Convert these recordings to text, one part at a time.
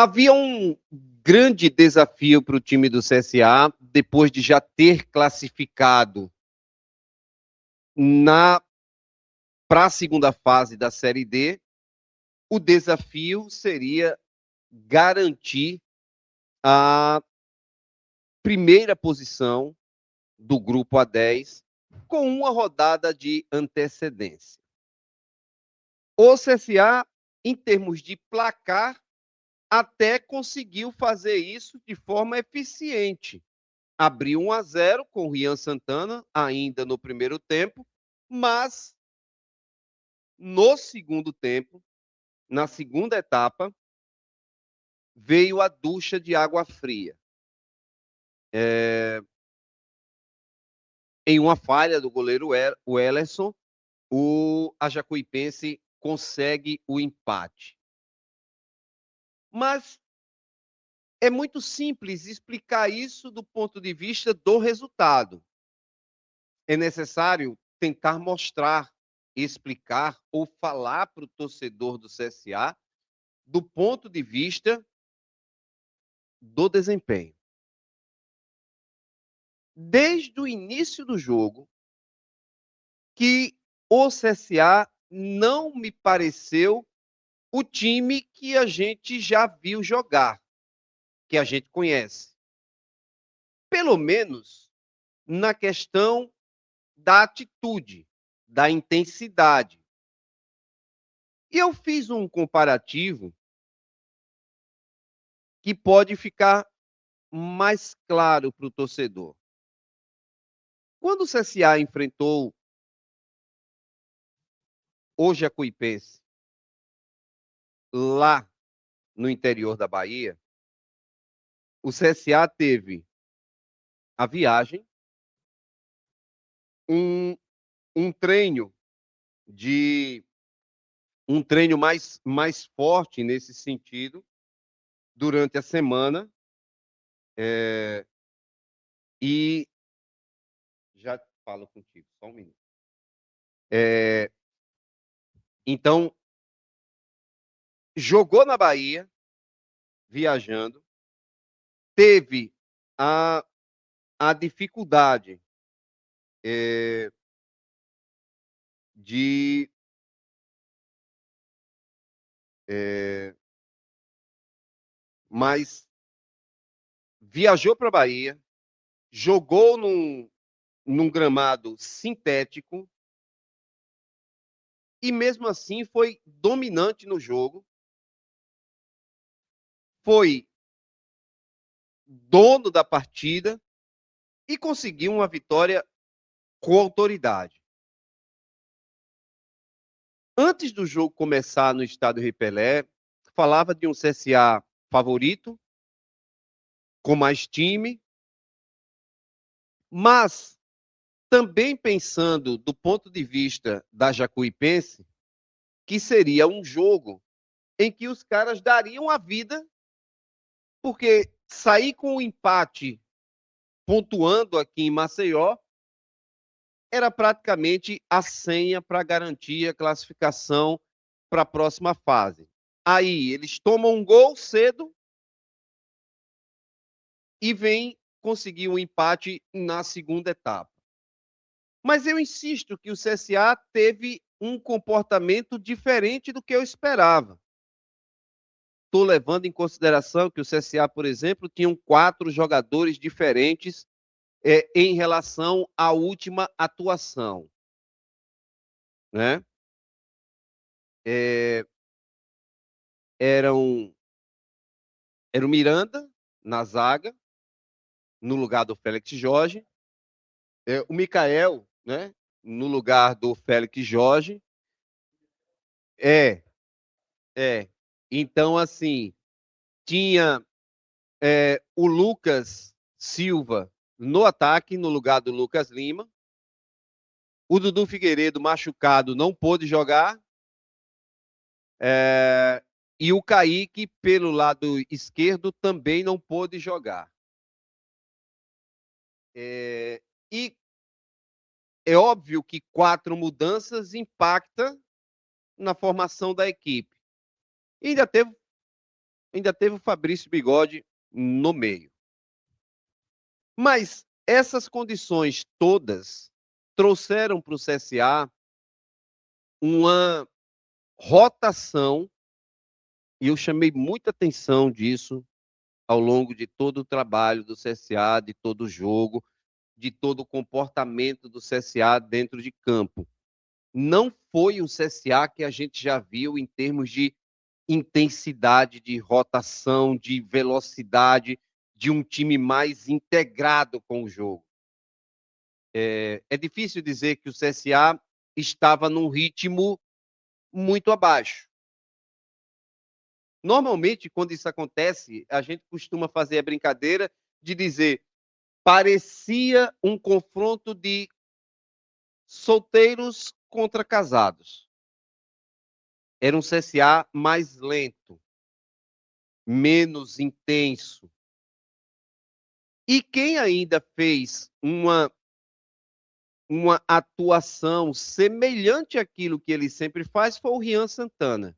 Havia um grande desafio para o time do CSA, depois de já ter classificado na para a segunda fase da Série D. O desafio seria garantir a primeira posição do grupo A10 com uma rodada de antecedência. O CSA, em termos de placar, até conseguiu fazer isso de forma eficiente. Abriu 1-0 com o Rian Santana, ainda no primeiro tempo, mas no segundo tempo, na segunda etapa, veio a ducha de água fria. Em uma falha do goleiro Wellerson, a Jacuipense consegue o empate. Mas é muito simples explicar isso do ponto de vista do resultado. É necessário tentar mostrar, explicar ou falar para o torcedor do CSA do ponto de vista do desempenho. Desde o início do jogo, que o CSA não me pareceu o time que a gente já viu jogar, que a gente conhece. Pelo menos na questão da atitude, da intensidade. E eu fiz um comparativo que pode ficar mais claro para o torcedor. Quando o CSA enfrentou o Jacuipense lá no interior da Bahia, o CSA teve a viagem, um, um treino de um treino mais forte nesse sentido durante a semana, e já falo contigo, só um minuto. Então, jogou na Bahia, viajando, teve a dificuldade de mas viajou para a Bahia, jogou num gramado sintético e mesmo assim foi dominante no jogo, foi dono da partida e conseguiu uma vitória com autoridade. Antes do jogo começar no estádio Rei Pelé, falava de um CSA favorito, com mais time, mas também pensando do ponto de vista da Jacuipense, que seria um jogo em que os caras dariam a vida, porque sair com o empate pontuando aqui em Maceió era praticamente a senha para garantir a classificação para a próxima fase. Aí eles tomam um gol cedo e vêm conseguir um empate na segunda etapa. Mas eu insisto que o CSA teve um comportamento diferente do que eu esperava. Estou levando em consideração que o CSA, por exemplo, tinha 4 jogadores diferentes em relação à última atuação. Né? Era o Miranda na zaga, no lugar do Félix Jorge, o Mikael, né, no lugar do Félix Jorge. Então, assim, tinha o Lucas Silva no ataque, no lugar do Lucas Lima. O Dudu Figueiredo, machucado, não pôde jogar. E o Kaique, pelo lado esquerdo, também não pôde jogar. E é óbvio que 4 mudanças impactam na formação da equipe. E ainda teve ainda teve o Fabrício Bigode no meio. Mas essas condições todas trouxeram para o CSA uma rotação, e eu chamei muita atenção disso ao longo de todo o trabalho do CSA, de todo o jogo, de todo o comportamento do CSA dentro de campo. Não foi o CSA que a gente já viu em termos de intensidade, de rotação, de velocidade, de um time mais integrado com o jogo. É difícil dizer que o CSA estava num ritmo muito abaixo. Normalmente, quando isso acontece, a gente costuma fazer a brincadeira de dizer parecia um confronto de solteiros contra casados. Era um CSA mais lento, menos intenso. E quem ainda fez uma atuação semelhante àquilo que ele sempre faz foi o Rian Santana.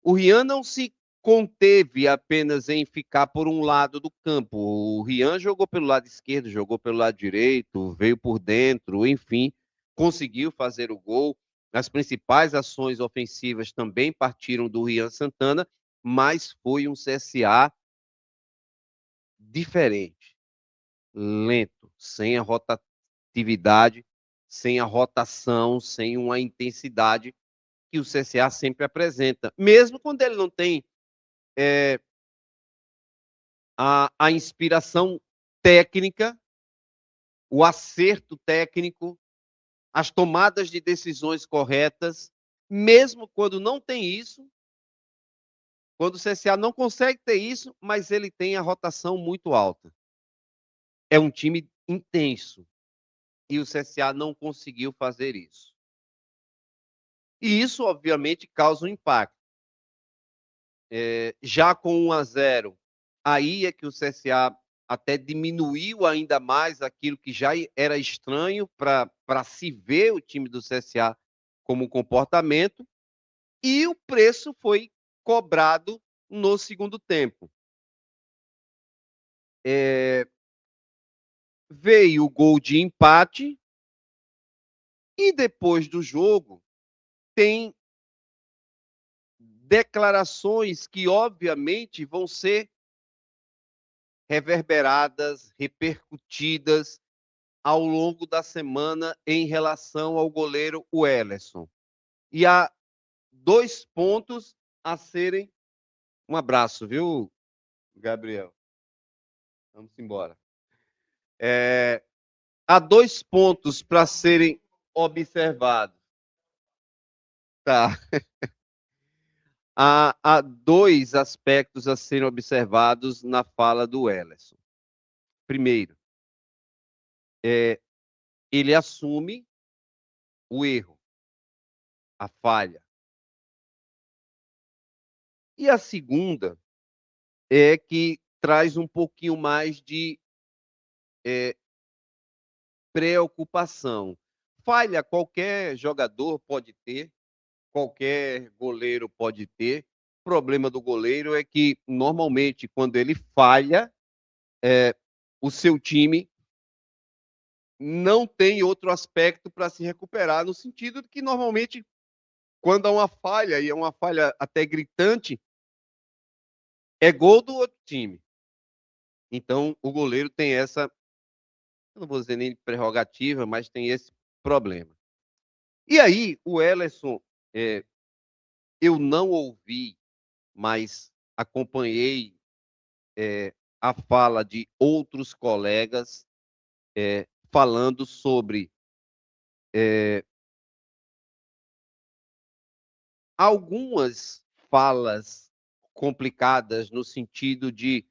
O Rian não se conteve apenas em ficar por um lado do campo. O Rian jogou pelo lado esquerdo, jogou pelo lado direito, veio por dentro, enfim, conseguiu fazer o gol. As principais ações ofensivas também partiram do Rian Santana, mas foi um CSA diferente, lento, sem a rotatividade, sem a rotação, sem uma intensidade que o CSA sempre apresenta. Mesmo quando ele não tem a inspiração técnica, o acerto técnico, as tomadas de decisões corretas, mesmo quando não tem isso, quando o CSA não consegue ter isso, mas ele tem a rotação muito alta. É um time intenso e o CSA não conseguiu fazer isso. E isso, obviamente, causa um impacto. Já com 1-0, aí é que o CSA até diminuiu ainda mais aquilo que já era estranho para se ver o time do CSA como comportamento, e o preço foi cobrado no segundo tempo. Veio o gol de empate, e depois do jogo tem declarações que, obviamente, vão ser reverberadas, repercutidas ao longo da semana em relação ao goleiro Welleson. E há 2 pontos a serem. Um abraço, viu, Gabriel? Vamos embora. Há 2 pontos para serem observados. Tá. Há 2 aspectos a serem observados na fala do Welleson. Primeiro, ele assume o erro, a falha. E a segunda é que traz um pouquinho mais de preocupação. Falha qualquer jogador pode ter, qualquer goleiro pode ter. O problema do goleiro é que, normalmente, quando ele falha, o seu time não tem outro aspecto para se recuperar, no sentido de que, normalmente, quando há uma falha, e é uma falha até gritante, é gol do outro time. Então, o goleiro tem essa, eu não vou dizer nem prerrogativa, mas tem esse problema. E aí, o Welleson, eu não ouvi, mas acompanhei a fala de outros colegas falando sobre algumas falas complicadas no sentido de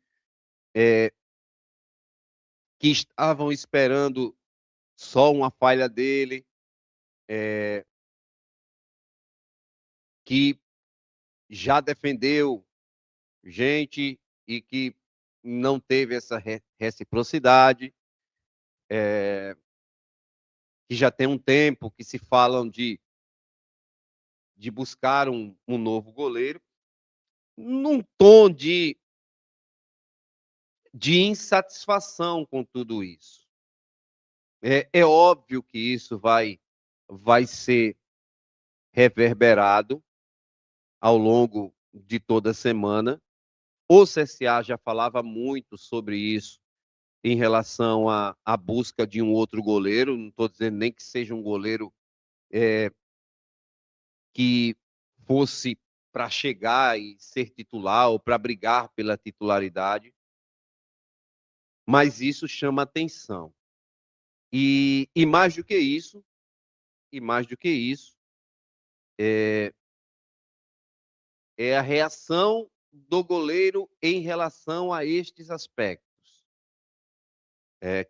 que estavam esperando só uma falha dele, que já defendeu gente e que não teve essa reciprocidade, que já tem um tempo que se falam de buscar um novo goleiro. num tom de insatisfação com tudo isso. É óbvio que isso vai ser reverberado ao longo de toda a semana. O CSA já falava muito sobre isso em relação à busca de um outro goleiro. Não estou dizendo nem que seja um goleiro que fosse para chegar e ser titular ou para brigar pela titularidade, mas isso chama atenção. E mais do que isso, é a reação do goleiro em relação a estes aspectos,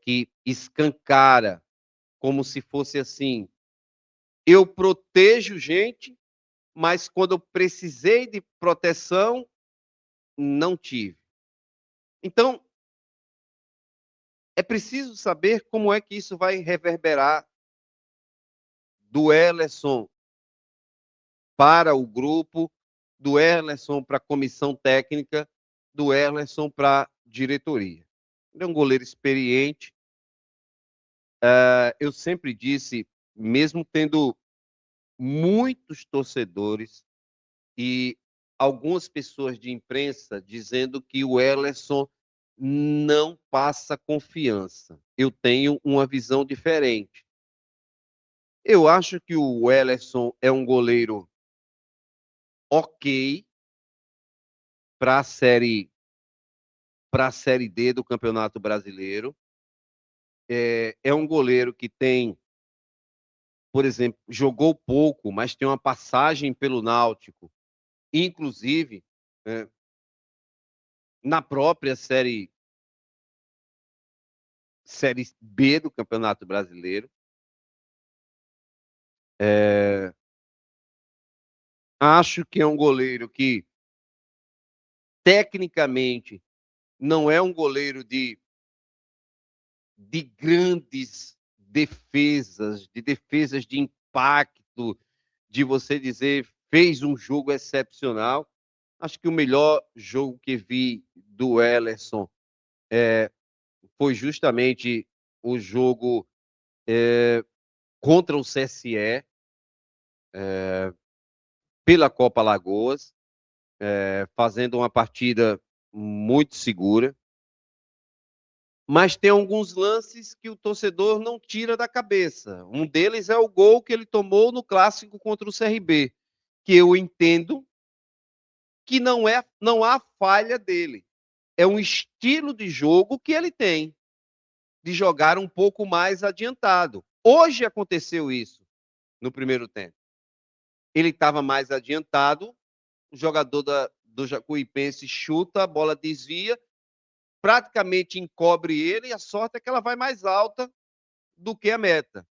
que escancara como se fosse assim: eu protejo gente, mas quando eu precisei de proteção, não tive. Então, é preciso saber como é que isso vai reverberar do Ellerson para o grupo, do Ellerson para a comissão técnica, do Ellerson para a diretoria. Ele é um goleiro experiente. Eu sempre disse, mesmo tendo muitos torcedores e algumas pessoas de imprensa dizendo que o Ellerson não passa confiança. Eu tenho uma visão diferente. Eu acho que o Ellerson é um goleiro ok para a série D do Campeonato Brasileiro. É um goleiro que tem, por exemplo, jogou pouco, mas tem uma passagem pelo Náutico, inclusive na própria série B do Campeonato Brasileiro. Acho que é um goleiro que, tecnicamente, não é um goleiro de grandes defesas, de defesas de impacto, de você dizer fez um jogo excepcional. Acho que o melhor jogo que vi do Ellerson foi justamente o jogo contra o CSE pela Copa Alagoas, fazendo uma partida muito segura. Mas tem alguns lances que o torcedor não tira da cabeça. Um deles é o gol que ele tomou no clássico contra o CRB, que eu entendo que não há falha dele. É um estilo de jogo que ele tem, de jogar um pouco mais adiantado. Hoje aconteceu isso no primeiro tempo. Ele estava mais adiantado, o jogador do Jacuipense chuta, a bola desvia, praticamente encobre ele, e a sorte é que ela vai mais alta do que a meta.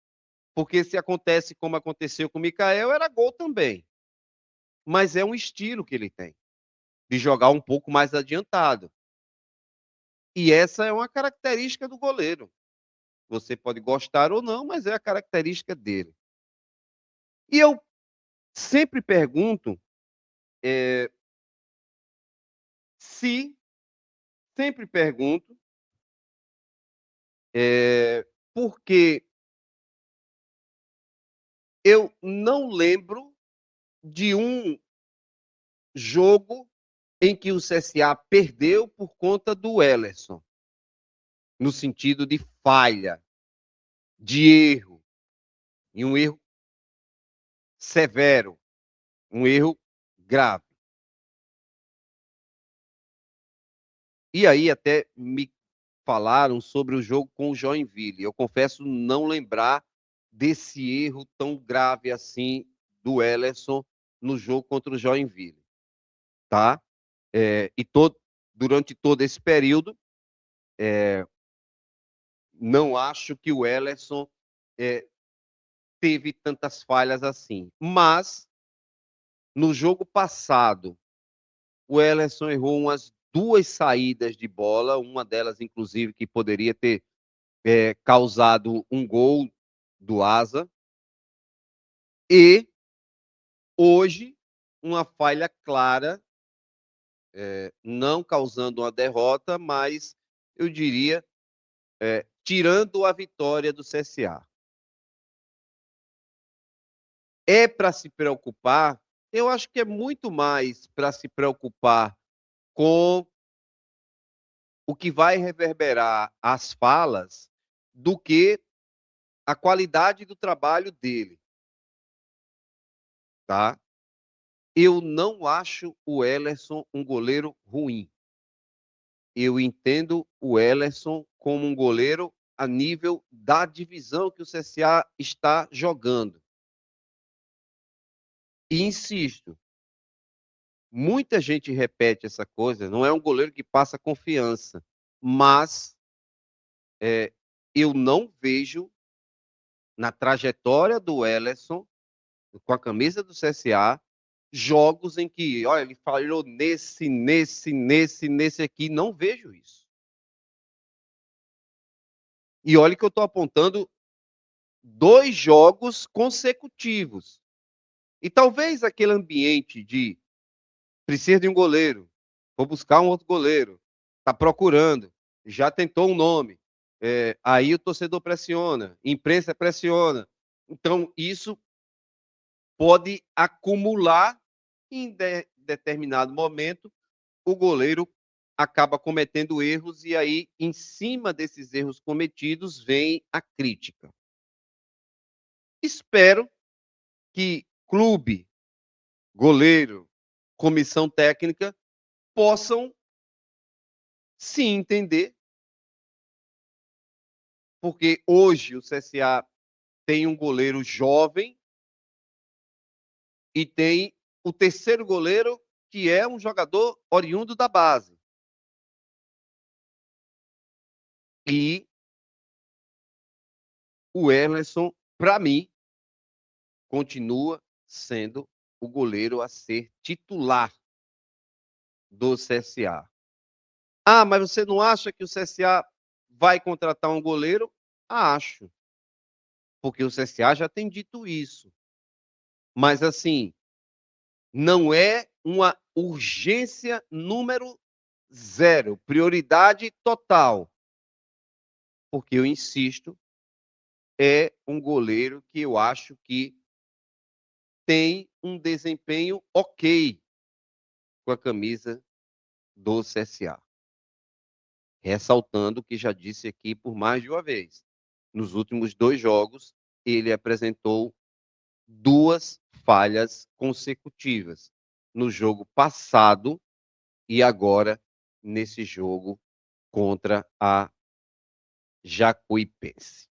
Porque se acontece como aconteceu com o Mikael, era gol também. Mas é um estilo que ele tem, de jogar um pouco mais adiantado. E essa é uma característica do goleiro. Você pode gostar ou não, mas é a característica dele. E eu sempre pergunto se, sempre pergunto, porque eu não lembro de um jogo em que o CSA perdeu por conta do Ellerson, no sentido de falha, de erro, e um erro severo, um erro grave. E aí até me falaram sobre o jogo com o Joinville. Eu confesso não lembrar desse erro tão grave assim do Ellerson no jogo contra o Joinville, tá? Durante todo esse período, não acho que o Ellerson teve tantas falhas assim. Mas, no jogo passado, o Ellerson errou umas 2 saídas de bola, uma delas, inclusive, que poderia ter causado um gol do Asa. E, hoje, uma falha clara não causando uma derrota, mas eu diria, tirando a vitória do CSA. É para se preocupar? Eu acho que é muito mais para se preocupar com o que vai reverberar as falas do que a qualidade do trabalho dele, tá? Eu não acho o Ellerson um goleiro ruim. Eu entendo o Ellerson como um goleiro a nível da divisão que o CSA está jogando. E insisto, muita gente repete essa coisa, não é um goleiro que passa confiança, mas eu não vejo na trajetória do Ellerson, com a camisa do CSA, jogos em que, olha, ele falhou nesse aqui, não vejo isso. E olha que eu estou apontando 2 jogos consecutivos. E talvez aquele ambiente de precisa de um goleiro, vou buscar um outro goleiro, está procurando, já tentou um nome, aí o torcedor pressiona, imprensa pressiona. Então, isso pode acumular em determinado momento, o goleiro acaba cometendo erros e aí, em cima desses erros cometidos, vem a crítica. Espero que clube, goleiro, comissão técnica possam se entender, porque hoje o CSA tem um goleiro jovem e tem o terceiro goleiro, que é um jogador oriundo da base. E o Emerson, para mim, continua sendo o goleiro a ser titular do CSA. Ah, mas você não acha que o CSA vai contratar um goleiro? Acho, porque o CSA já tem dito isso. Mas, assim, não é uma urgência número 0, prioridade total. Porque eu insisto, é um goleiro que eu acho que tem um desempenho ok com a camisa do CSA. Ressaltando o que já disse aqui por mais de uma vez. Nos últimos 2 jogos, ele apresentou 2 falhas consecutivas. No jogo passado e agora nesse jogo contra a Jacuipense.